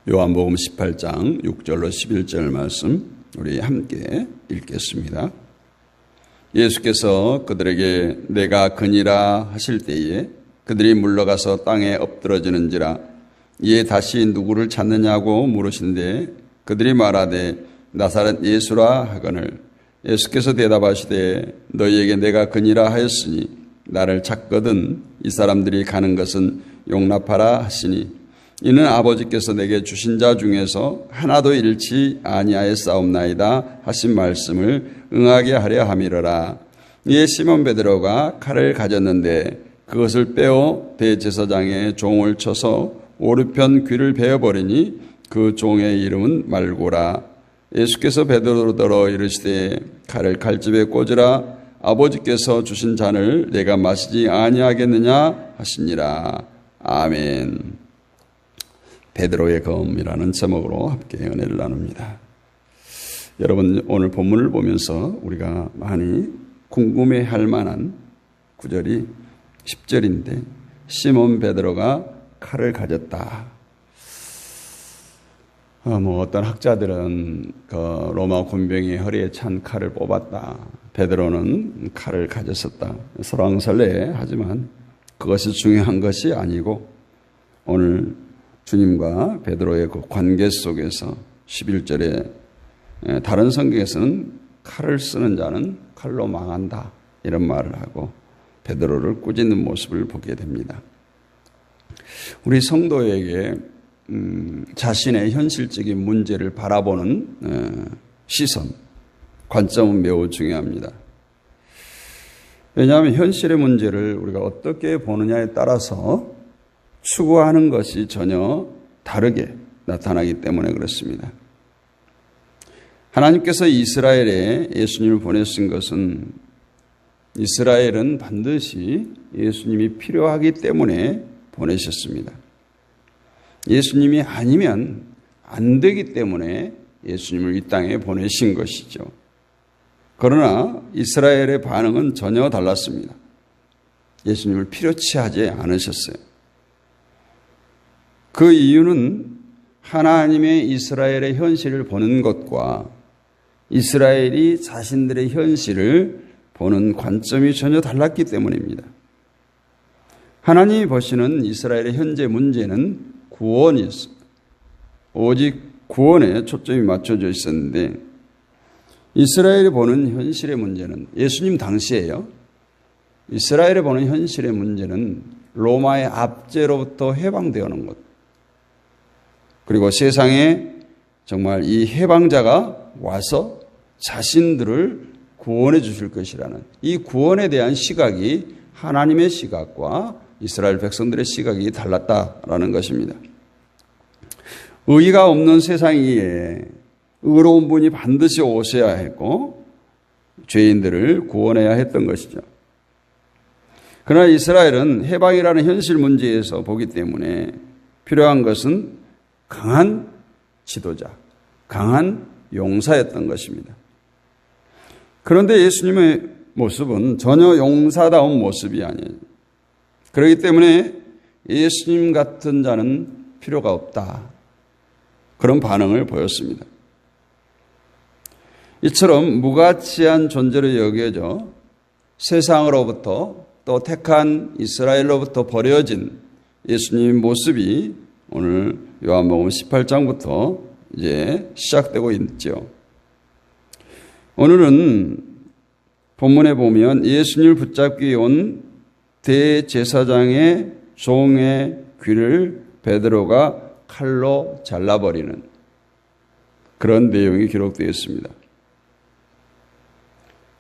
요한복음 18장 6절로 11절 말씀 우리 함께 읽겠습니다. 예수께서 그들에게 내가 그니라 하실 때에 그들이 물러가서 땅에 엎드러지는지라. 이에 다시 누구를 찾느냐고 물으신데 그들이 말하되 나사렛 예수라 하거늘. 예수께서 대답하시되 너희에게 내가 그니라 하였으니 나를 찾거든 이 사람들이 가는 것은 용납하라 하시니 이는 아버지께서 내게 주신 자 중에서 하나도 잃지 아니하였사옵나이다 하신 말씀을 응하게 하려 함이로라. 이에 시몬 베드로가 칼을 가졌는데 그것을 빼어 대제사장의 종을 쳐서 오른편 귀를 베어버리니 그 종의 이름은 말고라. 예수께서 베드로더러 이르시되 칼을 칼집에 꽂으라. 아버지께서 주신 잔을 내가 마시지 아니하겠느냐 하시니라. 아멘. 베드로의 검이라는 제목으로 함께 은혜를 나눕니다. 여러분, 오늘 본문을 보면서 우리가 많이 궁금해할 만한 구절이 10절인데 시몬 베드로가 칼을 가졌다. 어떤 학자들은 그 로마 군병이 허리에 찬 칼을 뽑았다. 베드로는 칼을 가졌었다. 설왕설래하지만 그것이 중요한 것이 아니고 오늘 주님과 베드로의 그 관계 속에서 11절에 다른 성경에서는 칼을 쓰는 자는 칼로 망한다 이런 말을 하고 베드로를 꾸짖는 모습을 보게 됩니다. 우리 성도에게 자신의 현실적인 문제를 바라보는 시선, 관점은 매우 중요합니다. 왜냐하면 현실의 문제를 우리가 어떻게 보느냐에 따라서 추구하는 것이 전혀 다르게 나타나기 때문에 그렇습니다. 하나님께서 이스라엘에 예수님을 보내신 것은 이스라엘은 반드시 예수님이 필요하기 때문에 보내셨습니다. 예수님이 아니면 안 되기 때문에 예수님을 이 땅에 보내신 것이죠. 그러나 이스라엘의 반응은 전혀 달랐습니다. 예수님을 필요치 하지 않으셨어요. 그 이유는 하나님의 이스라엘의 현실을 보는 것과 이스라엘이 자신들의 현실을 보는 관점이 전혀 달랐기 때문입니다. 하나님이 보시는 이스라엘의 현재 문제는 구원이었어요. 오직 구원에 초점이 맞춰져 있었는데 이스라엘이 보는 현실의 문제는 예수님 당시에요. 이스라엘이 보는 현실의 문제는 로마의 압제로부터 해방되어오는 것. 그리고 세상에 정말 이 해방자가 와서 자신들을 구원해 주실 것이라는 이 구원에 대한 시각이 하나님의 시각과 이스라엘 백성들의 시각이 달랐다라는 것입니다. 의의가 없는 세상에 의로운 분이 반드시 오셔야 했고 죄인들을 구원해야 했던 것이죠. 그러나 이스라엘은 해방이라는 현실 문제에서 보기 때문에 필요한 것은 강한 지도자, 강한 용사였던 것입니다. 그런데 예수님의 모습은 전혀 용사다운 모습이 아니에요. 그렇기 때문에 예수님 같은 자는 필요가 없다. 그런 반응을 보였습니다. 이처럼 무가치한 존재로 여겨져 세상으로부터 또 택한 이스라엘로부터 버려진 예수님의 모습이 오늘 요한복음 18장부터 이제 시작되고 있죠. 오늘은 본문에 보면 예수님을 붙잡기 온 대제사장의 종의 귀를 베드로가 칼로 잘라버리는 그런 내용이 기록되어 있습니다.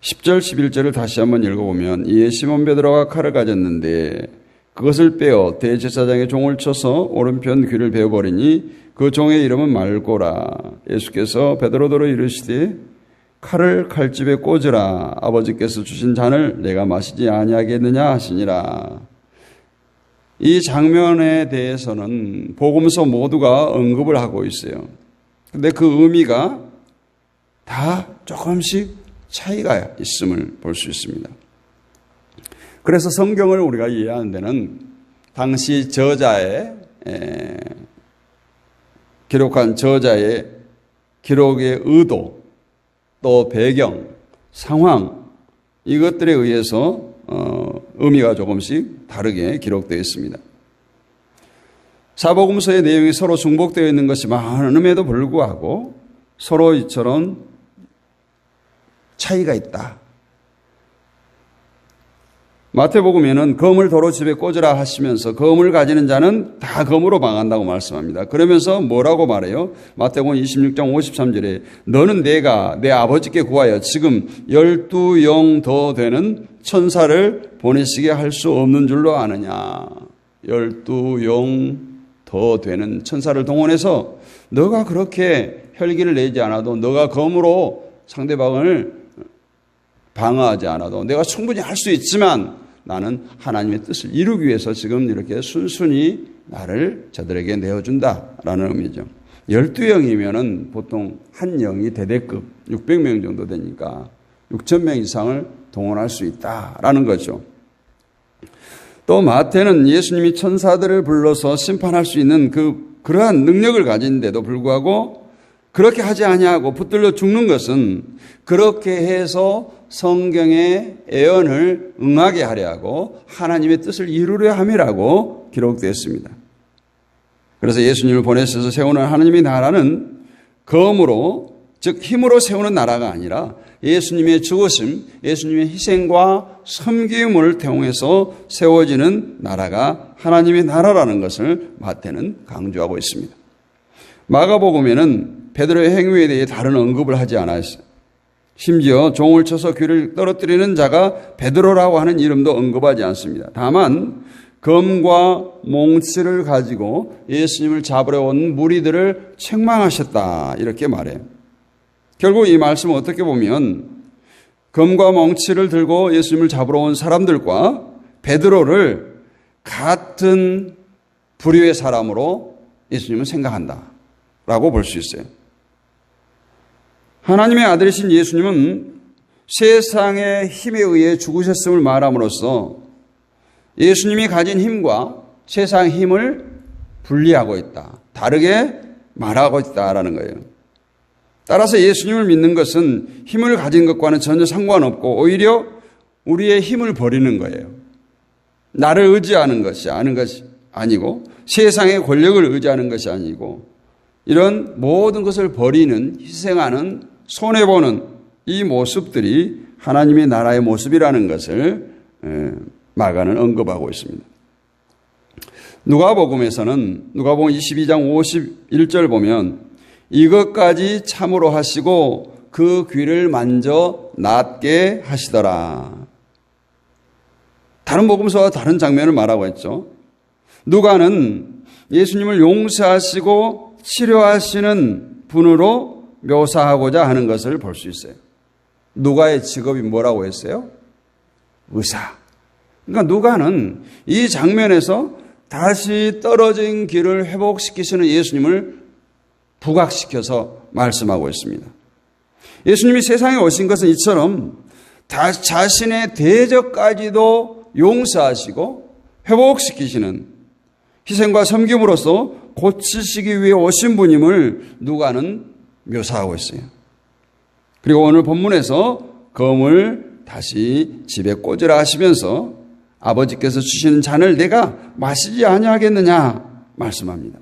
10절, 11절을 다시 한번 읽어보면 이에 시몬 베드로가 칼을 가졌는데 그것을 빼어 대제사장의 종을 쳐서 오른편 귀를 베어버리니 그 종의 이름은 말고라. 예수께서 베드로더러 이르시되 칼을 칼집에 꽂으라. 아버지께서 주신 잔을 내가 마시지 아니하겠느냐 하시니라. 이 장면에 대해서는 복음서 모두가 언급을 하고 있어요. 근데 그 의미가 다 조금씩 차이가 있음을 볼 수 있습니다. 그래서 성경을 우리가 이해하는 데는 당시 저자의 기록한 저자의 기록의 의도, 또 배경, 상황, 이것들에 의해서 의미가 조금씩 다르게 기록되어 있습니다. 사복음서의 내용이 서로 중복되어 있는 것이 많음에도 불구하고 서로 이처럼 차이가 있다. 마태복음에는 검을 도로 집에 꽂으라 하시면서 검을 가지는 자는 다 검으로 망한다고 말씀합니다. 그러면서 뭐라고 말해요? 마태복음 26장 53절에 너는 내가 내 아버지께 구하여 지금 12영 더 되는 천사를 보내시게 할 수 없는 줄로 아느냐. 12영 더 되는 천사를 동원해서 너가 그렇게 혈기를 내지 않아도, 너가 검으로 상대방을 방어하지 않아도 내가 충분히 할 수 있지만 나는 하나님의 뜻을 이루기 위해서 지금 이렇게 순순히 나를 저들에게 내어준다라는 의미죠. 12영이면은 보통 한 영이 대대급 600명 정도 되니까 6,000명 이상을 동원할 수 있다라는 거죠. 또 마태는 예수님이 천사들을 불러서 심판할 수 있는 그러한 능력을 가진데도 불구하고 그렇게 하지 아니하고 붙들려 죽는 것은 그렇게 해서 성경의 예언을 응하게 하려 하고 하나님의 뜻을 이루려 함이라고 기록되어 있습니다. 그래서 예수님을 보내셔서 세우는 하나님의 나라는 검으로, 즉 힘으로 세우는 나라가 아니라 예수님의 죽으심, 예수님의 희생과 섬김을 통해서 세워지는 나라가 하나님의 나라라는 것을 마태는 강조하고 있습니다. 마가복음에는 베드로의 행위에 대해 다른 언급을 하지 않았어요. 심지어 종을 쳐서 귀를 떨어뜨리는 자가 베드로라고 하는 이름도 언급하지 않습니다. 다만 검과 몽치를 가지고 예수님을 잡으려 온 무리들을 책망하셨다, 이렇게 말해요. 결국 이 말씀은 어떻게 보면 검과 몽치를 들고 예수님을 잡으러 온 사람들과 베드로를 같은 부류의 사람으로 예수님은 생각한다라고 볼 수 있어요. 하나님의 아들이신 예수님은 세상의 힘에 의해 죽으셨음을 말함으로써 예수님이 가진 힘과 세상의 힘을 분리하고 있다, 다르게 말하고 있다라는 거예요. 따라서 예수님을 믿는 것은 힘을 가진 것과는 전혀 상관없고 오히려 우리의 힘을 버리는 거예요. 나를 의지하는 것이 아니고 세상의 권력을 의지하는 것이 아니고 이런 모든 것을 버리는, 희생하는, 손해보는 이 모습들이 하나님의 나라의 모습이라는 것을 마가는 언급하고 있습니다. 누가복음에서는 누가복음 22장 51절 보면 이것까지 참으로 하시고 그 귀를 만져 낫게 하시더라. 다른 복음서와 다른 장면을 말하고 있죠. 누가는 예수님을 용서하시고 치료하시는 분으로 묘사하고자 하는 것을 볼 수 있어요. 누가의 직업이 뭐라고 했어요? 의사. 그러니까 누가는 이 장면에서 다시 떨어진 길을 회복시키시는 예수님을 부각시켜서 말씀하고 있습니다. 예수님이 세상에 오신 것은 이처럼 자신의 대적까지도 용서하시고 회복시키시는 희생과 섬김으로써 고치시기 위해 오신 분임을 누가는 묘사하고 있어요. 그리고 오늘 본문에서 검을 다시 집에 꽂으라 하시면서 아버지께서 주시는 잔을 내가 마시지 아니하겠느냐 말씀합니다.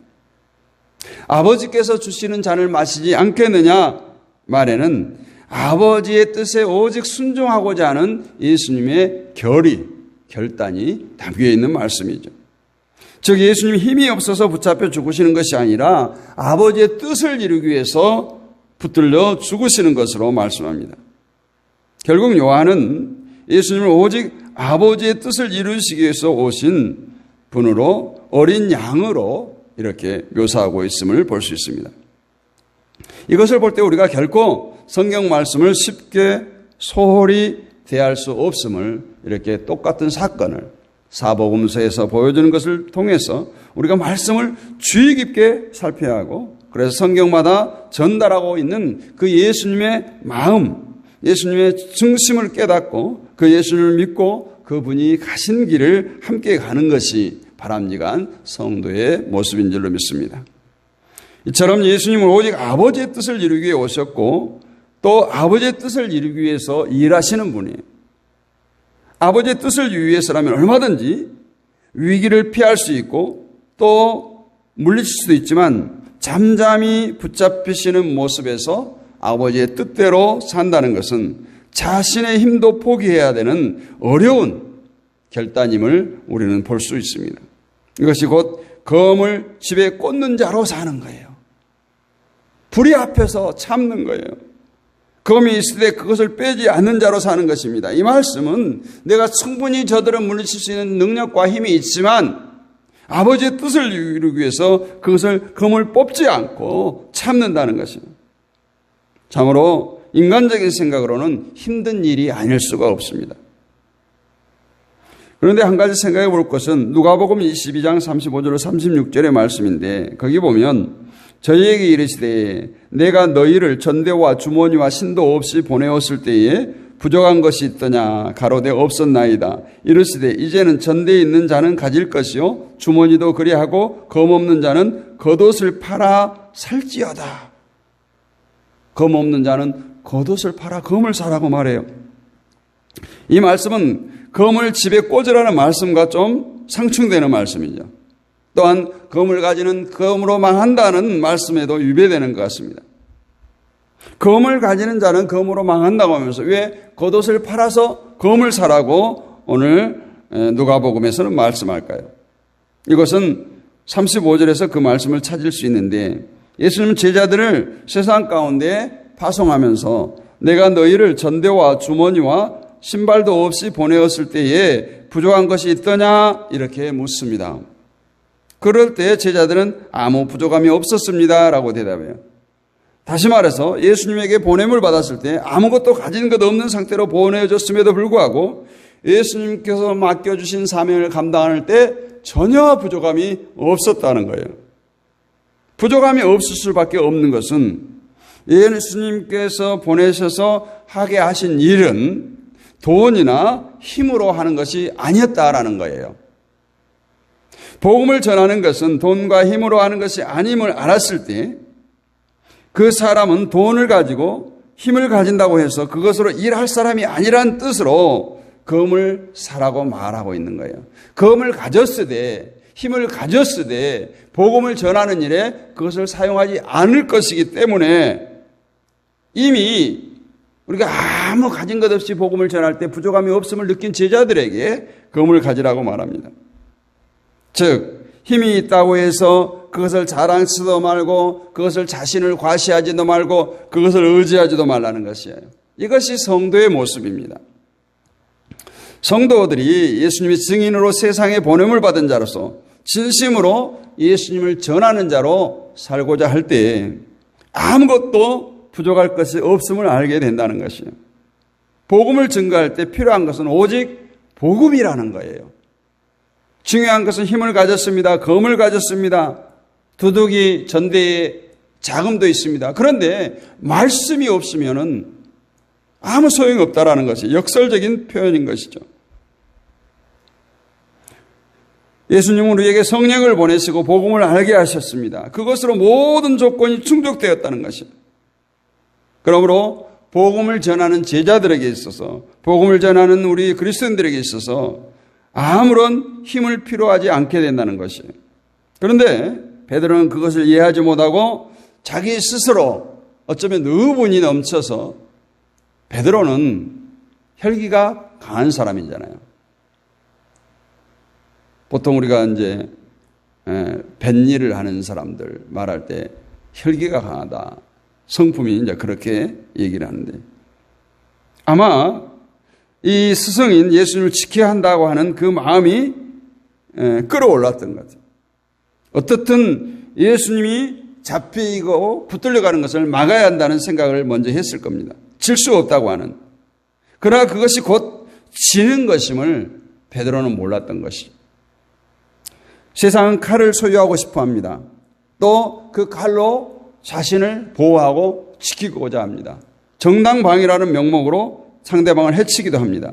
아버지께서 주시는 잔을 마시지 않겠느냐 말에는 아버지의 뜻에 오직 순종하고자 하는 예수님의 결단이 담겨 있는 말씀이죠. 즉 예수님이 힘이 없어서 붙잡혀 죽으시는 것이 아니라 아버지의 뜻을 이루기 위해서 붙들려 죽으시는 것으로 말씀합니다. 결국 요한은 예수님을 오직 아버지의 뜻을 이루시기 위해서 오신 분으로 어린 양으로 이렇게 묘사하고 있음을 볼 수 있습니다. 이것을 볼 때 우리가 결코 성경 말씀을 쉽게 소홀히 대할 수 없음을, 이렇게 똑같은 사건을 사복음서에서 보여주는 것을 통해서 우리가 말씀을 주의 깊게 살펴야 하고, 그래서 성경마다 전달하고 있는 그 예수님의 마음, 예수님의 중심을 깨닫고 그 예수님을 믿고 그분이 가신 길을 함께 가는 것이 바람직한 성도의 모습인 줄로 믿습니다. 이처럼 예수님은 오직 아버지의 뜻을 이루기 위해 오셨고 또 아버지의 뜻을 이루기 위해서 일하시는 분이에요. 아버지의 뜻을 이루기 위해서라면 얼마든지 위기를 피할 수 있고 또 물리칠 수도 있지만 잠잠히 붙잡히시는 모습에서 아버지의 뜻대로 산다는 것은 자신의 힘도 포기해야 되는 어려운 결단임을 우리는 볼 수 있습니다. 이것이 곧 검을 집에 꽂는 자로 사는 거예요. 불이 앞에서 참는 거예요. 검이 있을 때 그것을 빼지 않는 자로 사는 것입니다. 이 말씀은 내가 충분히 저들을 물리칠 수 있는 능력과 힘이 있지만 아버지의 뜻을 이루기 위해서 그것을 검을 뽑지 않고 참는다는 것입니다. 참으로 인간적인 생각으로는 힘든 일이 아닐 수가 없습니다. 그런데 한 가지 생각해 볼 것은 누가복음 22장 35절 36절의 말씀인데 거기 보면 저희에게 이르시되 내가 너희를 전대와 주머니와 신도 없이 보내었을 때에 부족한 것이 있더냐 가로되 없었나이다. 이르시되 이제는 전대에 있는 자는 가질 것이요 주머니도 그리하고 검 없는 자는 겉옷을 팔아 살지어다. 검 없는 자는 겉옷을 팔아 검을 사라고 말해요. 이 말씀은 검을 집에 꽂으라는 말씀과 좀 상충되는 말씀이죠. 또한 검을 가지는 검으로 망한다는 말씀에도 위배되는 것 같습니다. 검을 가지는 자는 검으로 망한다고 하면서 왜 겉옷을 팔아서 검을 사라고 오늘 누가복음에서는 말씀할까요? 이것은 35절에서 그 말씀을 찾을 수 있는데 예수님은 제자들을 세상 가운데 파송하면서 내가 너희를 전대와 주머니와 신발도 없이 보내었을 때에 부족한 것이 있더냐 이렇게 묻습니다. 그럴 때 제자들은 아무 부족함이 없었습니다 라고 대답해요. 다시 말해서 예수님에게 보냄을 받았을 때 아무것도 가진 것 없는 상태로 보내졌음에도 불구하고 예수님께서 맡겨주신 사명을 감당할 때 전혀 부족함이 없었다는 거예요. 부족함이 없을 수밖에 없는 것은 예수님께서 보내셔서 하게 하신 일은 돈이나 힘으로 하는 것이 아니었다라는 거예요. 복음을 전하는 것은 돈과 힘으로 하는 것이 아님을 알았을 때 그 사람은 돈을 가지고 힘을 가진다고 해서 그것으로 일할 사람이 아니란 뜻으로 검을 사라고 말하고 있는 거예요. 검을 가졌으되 힘을 가졌으되 복음을 전하는 일에 그것을 사용하지 않을 것이기 때문에 이미 우리가 아무 가진 것 없이 복음을 전할 때 부족함이 없음을 느낀 제자들에게 검을 가지라고 말합니다. 즉 힘이 있다고 해서 그것을 자랑치도 말고 그것을 자신을 과시하지도 말고 그것을 의지하지도 말라는 것이에요. 이것이 성도의 모습입니다. 성도들이 예수님의 증인으로 세상에 보냄을 받은 자로서 진심으로 예수님을 전하는 자로 살고자 할 때 아무것도 부족할 것이 없음을 알게 된다는 것이에요. 복음을 증거할 때 필요한 것은 오직 복음이라는 거예요. 중요한 것은 힘을 가졌습니다. 검을 가졌습니다. 두둑이 전대에 자금도 있습니다. 그런데 말씀이 없으면은 아무 소용이 없다라는 것이 역설적인 표현인 것이죠. 예수님은 우리에게 성령을 보내시고 복음을 알게 하셨습니다. 그것으로 모든 조건이 충족되었다는 것입니다. 그러므로 복음을 전하는 제자들에게 있어서 복음을 전하는 우리 그리스도인들에게 있어서 아무런 힘을 필요하지 않게 된다는 것이에요. 그런데 베드로는 그것을 이해하지 못하고 자기 스스로 어쩌면 의분이 넘쳐서 베드로는 혈기가 강한 사람이잖아요. 보통 우리가 이제 뱃일을 하는 사람들 말할 때 혈기가 강하다. 성품이 이제 그렇게 얘기를 하는데 아마 이 스승인 예수님을 지켜야 한다고 하는 그 마음이 끌어올랐던 것 같아요. 어떻든 예수님이 잡히고 붙들려가는 것을 막아야 한다는 생각을 먼저 했을 겁니다. 질 수 없다고 하는. 그러나 그것이 곧 지는 것임을 베드로는 몰랐던 것이죠. 세상은 칼을 소유하고 싶어 합니다. 또 그 칼로 자신을 보호하고 지키고자 합니다. 정당방위라는 명목으로 상대방을 해치기도 합니다.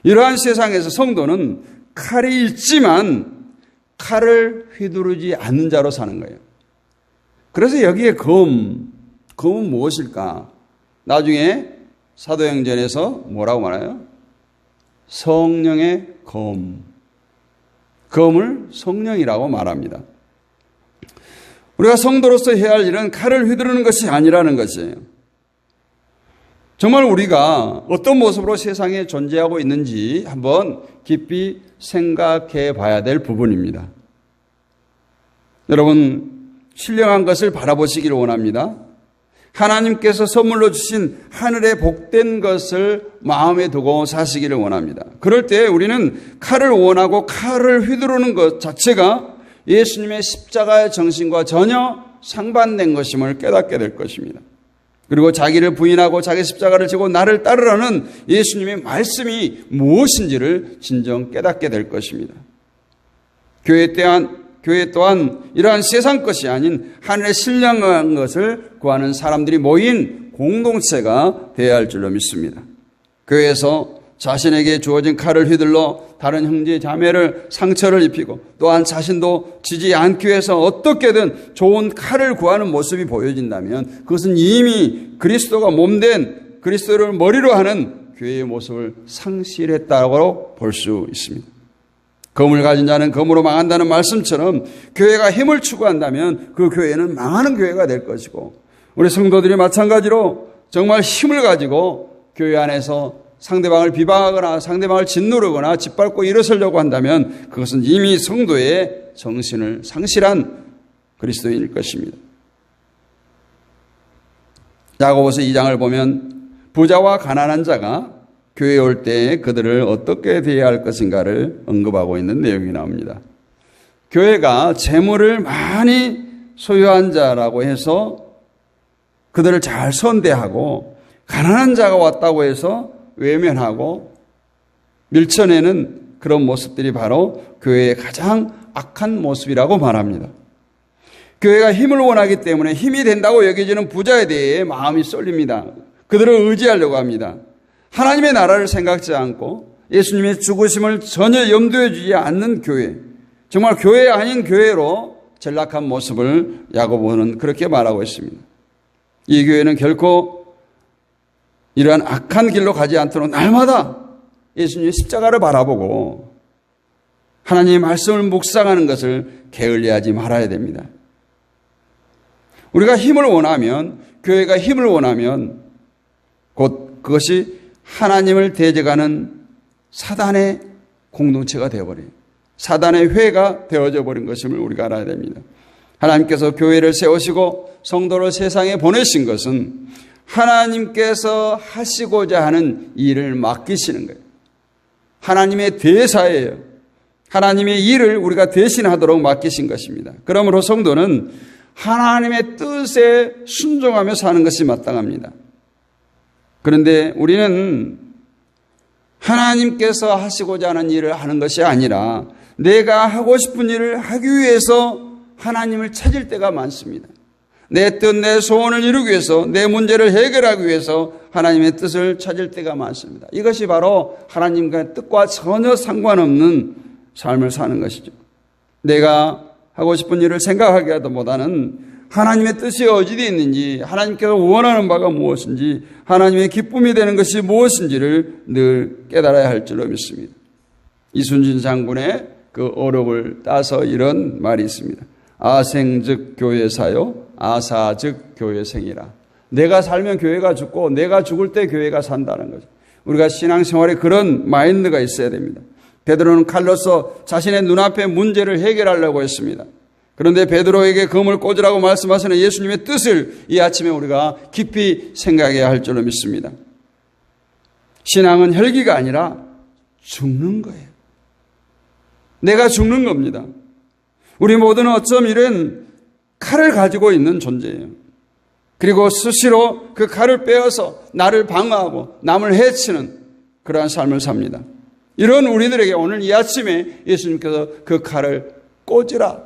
이러한 세상에서 성도는 칼이 있지만 칼을 휘두르지 않는 자로 사는 거예요. 그래서 여기에 검은 무엇일까? 나중에 사도행전에서 뭐라고 말해요? 성령의 검을 성령이라고 말합니다. 우리가 성도로서 해야 할 일은 칼을 휘두르는 것이 아니라는 것이에요. 정말 우리가 어떤 모습으로 세상에 존재하고 있는지 한번 깊이 생각해 봐야 될 부분입니다. 여러분, 신령한 것을 바라보시기를 원합니다. 하나님께서 선물로 주신 하늘의 복된 것을 마음에 두고 사시기를 원합니다. 그럴 때 우리는 칼을 원하고 칼을 휘두르는 것 자체가 예수님의 십자가의 정신과 전혀 상반된 것임을 깨닫게 될 것입니다. 그리고 자기를 부인하고 자기 십자가를 지고 나를 따르라는 예수님의 말씀이 무엇인지를 진정 깨닫게 될 것입니다. 교회 또한 이러한 세상 것이 아닌 하늘의 신령한 것을 구하는 사람들이 모인 공동체가 되어야 할 줄로 믿습니다. 교회에서 자신에게 주어진 칼을 휘둘러 다른 형제 자매를 상처를 입히고 또한 자신도 지지 않기 위해서 어떻게든 좋은 칼을 구하는 모습이 보여진다면 그것은 이미 그리스도가 몸된 그리스도를 머리로 하는 교회의 모습을 상실했다고 볼 수 있습니다. 검을 가진 자는 검으로 망한다는 말씀처럼 교회가 힘을 추구한다면 그 교회는 망하는 교회가 될 것이고, 우리 성도들이 마찬가지로 정말 힘을 가지고 교회 안에서 상대방을 비방하거나 상대방을 짓누르거나 짓밟고 일어서려고 한다면 그것은 이미 성도의 정신을 상실한 그리스도인일 것입니다. 야고보서 2장을 보면 부자와 가난한 자가 교회에 올 때 그들을 어떻게 대해야 할 것인가를 언급하고 있는 내용이 나옵니다. 교회가 재물을 많이 소유한 자라고 해서 그들을 잘 선대하고, 가난한 자가 왔다고 해서 외면하고 밀쳐내는 그런 모습들이 바로 교회의 가장 악한 모습이라고 말합니다. 교회가 힘을 원하기 때문에 힘이 된다고 여겨지는 부자에 대해 마음이 쏠립니다. 그들을 의지하려고 합니다. 하나님의 나라를 생각지 않고 예수님의 죽으심을 전혀 염두에 두지 않는 교회, 정말 교회 아닌 교회로 전락한 모습을 야고보는 그렇게 말하고 있습니다. 이 교회는 결코 이러한 악한 길로 가지 않도록 날마다 예수님의 십자가를 바라보고 하나님의 말씀을 묵상하는 것을 게을리하지 말아야 됩니다. 우리가 힘을 원하면, 교회가 힘을 원하면 곧 그것이 하나님을 대적하는 사단의 공동체가 되어버려요. 사단의 회가 되어져 버린 것임을 우리가 알아야 됩니다. 하나님께서 교회를 세우시고 성도를 세상에 보내신 것은 하나님께서 하시고자 하는 일을 맡기시는 거예요. 하나님의 대사예요. 하나님의 일을 우리가 대신하도록 맡기신 것입니다. 그러므로 성도는 하나님의 뜻에 순종하며 사는 것이 마땅합니다. 그런데 우리는 하나님께서 하시고자 하는 일을 하는 것이 아니라 내가 하고 싶은 일을 하기 위해서 하나님을 찾을 때가 많습니다. 내 뜻, 내 소원을 이루기 위해서, 내 문제를 해결하기 위해서 하나님의 뜻을 찾을 때가 많습니다. 이것이 바로 하나님과의 뜻과 전혀 상관없는 삶을 사는 것이죠. 내가 하고 싶은 일을 생각하기 보다는 하나님의 뜻이 어디에 있는지, 하나님께서 원하는 바가 무엇인지, 하나님의 기쁨이 되는 것이 무엇인지를 늘 깨달아야 할 줄로 믿습니다. 이순신 장군의 그 어록을 따서 이런 말이 있습니다. 아생즉 교회사요, 아사즉 교회생이라. 내가 살면 교회가 죽고 내가 죽을 때 교회가 산다는 거죠. 우리가 신앙생활에 그런 마인드가 있어야 됩니다. 베드로는 칼로서 자신의 눈앞의 문제를 해결하려고 했습니다. 그런데 베드로에게 검을 꽂으라고 말씀하시는 예수님의 뜻을 이 아침에 우리가 깊이 생각해야 할 줄로 믿습니다. 신앙은 혈기가 아니라 죽는 거예요. 내가 죽는 겁니다. 우리 모두는 어쩜 이런 칼을 가지고 있는 존재예요. 그리고 수시로 그 칼을 빼어서 나를 방어하고 남을 해치는 그러한 삶을 삽니다. 이런 우리들에게 오늘 이 아침에 예수님께서 그 칼을 꽂으라,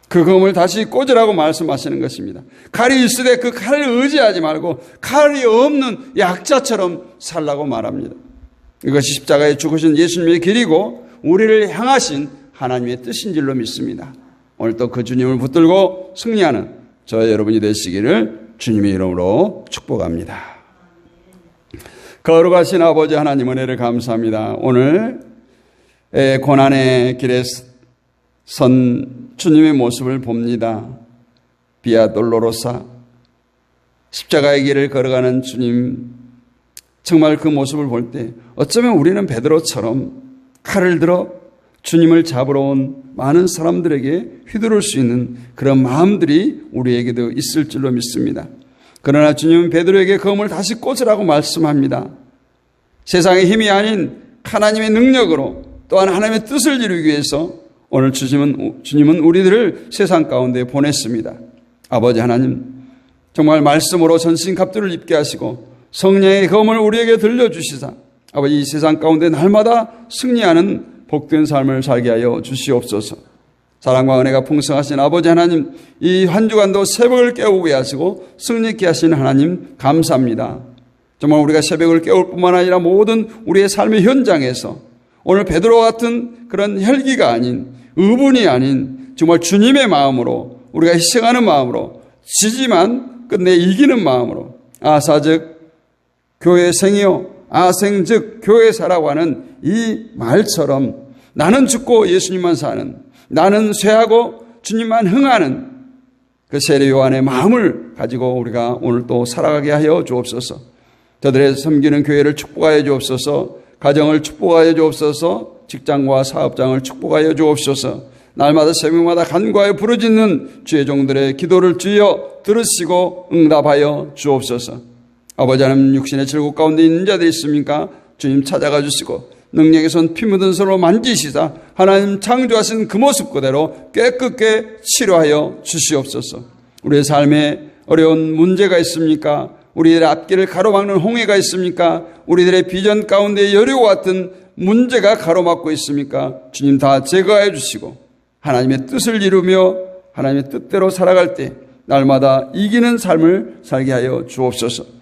그 검을 다시 꽂으라고 말씀하시는 것입니다. 칼이 있으되 그 칼을 의지하지 말고 칼이 없는 약자처럼 살라고 말합니다. 이것이 십자가에 죽으신 예수님의 길이고 우리를 향하신 하나님의 뜻인 줄로 믿습니다. 오늘 또 그 주님을 붙들고 승리하는 저와 여러분이 되시기를 주님의 이름으로 축복합니다. 거룩하신 아버지 하나님 은혜를 감사합니다. 오늘 고난의 길에 선 주님의 모습을 봅니다. 비아 돌로로사, 십자가의 길을 걸어가는 주님, 정말 그 모습을 볼 때 어쩌면 우리는 베드로처럼 칼을 들어 주님을 잡으러 온 많은 사람들에게 휘두를 수 있는 그런 마음들이 우리에게도 있을 줄로 믿습니다. 그러나 주님은 베드로에게 검을 다시 꽂으라고 말씀합니다. 세상의 힘이 아닌 하나님의 능력으로 또한 하나님의 뜻을 이루기 위해서 오늘 주님은 우리들을 세상 가운데 보냈습니다. 아버지 하나님, 정말 말씀으로 전신갑주를 입게 하시고 성령의 검을 우리에게 들려주시사 아버지 이 세상 가운데 날마다 승리하는 복된 삶을 살게 하여 주시옵소서. 사랑과 은혜가 풍성하신 아버지 하나님, 이 한 주간도 새벽을 깨우게 하시고 승리케 하신 하나님 감사합니다. 정말 우리가 새벽을 깨울 뿐만 아니라 모든 우리의 삶의 현장에서 오늘 베드로 같은 그런 혈기가 아닌, 의분이 아닌 정말 주님의 마음으로, 우리가 희생하는 마음으로, 지지만 끝내 이기는 마음으로, 아사즉 교회생이요 아생즉 교회사라고 하는 이 말처럼 나는 죽고 예수님만 사는, 나는 쇠하고 주님만 흥하는 그 세례 요한의 마음을 가지고 우리가 오늘 또 살아가게 하여 주옵소서. 저들의 섬기는 교회를 축복하여 주옵소서. 가정을 축복하여 주옵소서. 직장과 사업장을 축복하여 주옵소서. 날마다 새벽마다 간과하여 부르짖는 주의 종들의 기도를 주여 들으시고 응답하여 주옵소서. 아버지 하나님, 육신의 질곡 가운데 있는 자들이 있습니까? 주님 찾아가 주시고 능력의 손 피 묻은 손으로 만지시사 하나님 창조하신 그 모습 그대로 깨끗게 치료하여 주시옵소서. 우리의 삶에 어려운 문제가 있습니까? 우리들의 앞길을 가로막는 홍해가 있습니까? 우리들의 비전 가운데 여리와 같은 문제가 가로막고 있습니까? 주님 다 제거해 주시고 하나님의 뜻을 이루며 하나님의 뜻대로 살아갈 때 날마다 이기는 삶을 살게 하여 주옵소서.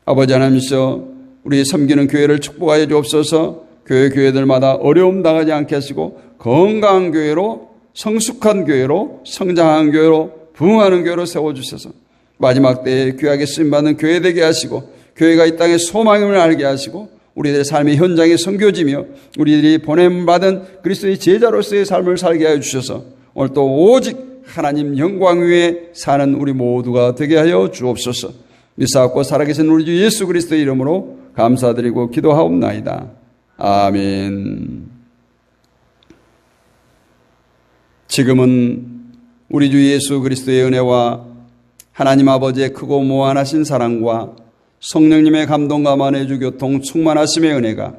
아버지 하나님이시여, 우리 섬기는 교회를 축복하여 주옵소서. 교회들마다 어려움 당하지 않게 하시고 건강한 교회로, 성숙한 교회로, 성장한 교회로, 부흥하는 교회로 세워주셔서 마지막 때에 귀하게 쓰임받는 교회 되게 하시고 교회가 이 땅의 소망임을 알게 하시고 우리들의 삶의 현장에 섬겨지며 우리들이 보냄받은 그리스도의 제자로서의 삶을 살게 하여 주셔서 오늘 또 오직 하나님 영광 위에 사는 우리 모두가 되게 하여 주옵소서. 믿사옵고 살아계신 우리 주 예수 그리스도의 이름으로 감사드리고 기도하옵나이다. 아멘. 지금은 우리 주 예수 그리스도의 은혜와 하나님 아버지의 크고 무한하신 사랑과 성령님의 감동과 만해주 교통 충만하심의 은혜가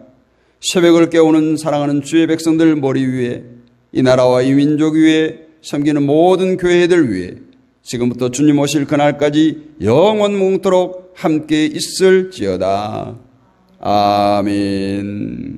새벽을 깨우는 사랑하는 주의 백성들 머리 위에, 이 나라와 이 민족 위에, 섬기는 모든 교회들 위에 지금부터 주님 오실 그날까지 영원무궁토록 함께 있을지어다. 아멘.